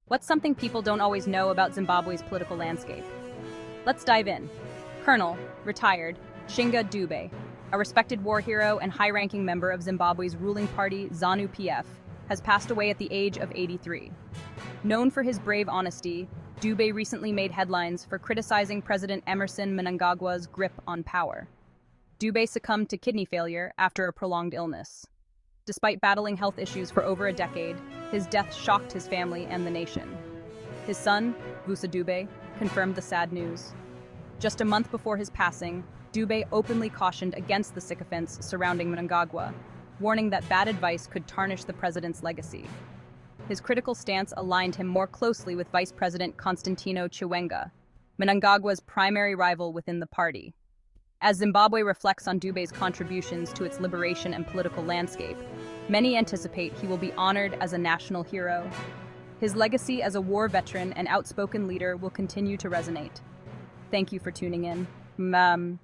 What's something people don't always know about Zimbabwe's political landscape? Let's dive in. Colonel, retired, Shinga Dube, a respected war hero and high-ranking member of Zimbabwe's ruling party, Zanu PF, has passed away at the age of 83. Known for his brave honesty, Dube recently made headlines for criticizing President Emerson Mnangagwa's grip on power. Dube succumbed to kidney failure after a prolonged illness. Despite battling health issues for over a decade, his death shocked his family and the nation. His son, Vusa Dube, confirmed the sad news. Just a month before his passing, Dube openly cautioned against the sycophants surrounding Mnangagwa, warning that bad advice could tarnish the president's legacy. His critical stance aligned him more closely with Vice President Constantino Chiwenga, Mnangagwa's primary rival within the party. As Zimbabwe reflects on Dube's contributions to its liberation and political landscape, many anticipate he will be honored as a national hero. His legacy as a war veteran and outspoken leader will continue to resonate. Thank you for tuning in.